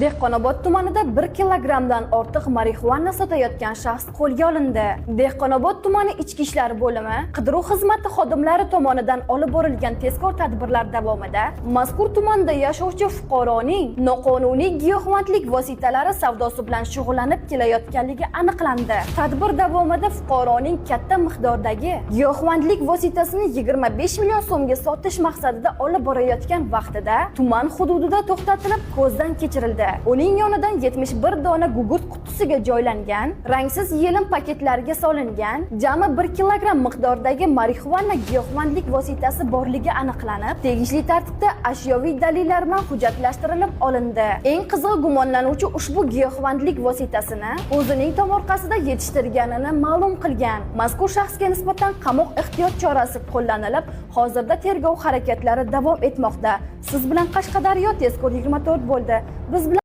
Dehqonobod tumanida 1 kilogramdan ortiq marixuana sotayotgan shaxs qo'lga olindi. Dehqonobod tumani Ichki ishlar bo'limi qidiruv xizmati xodimlari tomonidan olib borilgan tezkor tadbirlar davomida mazkur tumanda yashovchi fuqaroning noqonuniy giyohvandlik vositalari savdosi bilan shug'ullanib kelayotganligi aniqlandi. Tadbir davomida fuqaroning katta miqdordagi giyohvandlik vositasini 25 million so'mga sotish maqsadida olib borayotgan vaqtida tuman hududida to'xtatilib ko'zdan kechirildi. Uning yonidan 71 dona gugurt qutisiga joylangan, rangsiz yelim paketlarga solingan, jami 1 kilogramm miqdordagi marixuana giyohvandlik vositasi borligi aniqlanib, tegishli tartibda ashyoviy dalillar bilan hujjatlashtirilib olindi. Eng qizig'i, gumonlanuvchi ushbu giyohvandlik vositasini o'zining tomorqasida yetishtirganini ma'lum qilgan. Mazkur shaxsga nisbatan qamoq ehtiyot chorasi qo'llanilib, hozirda tergov harakatlari davom etmoqda. Siz bilan Qashqadaryo tezkor 24 bo'ldi. Biz bilan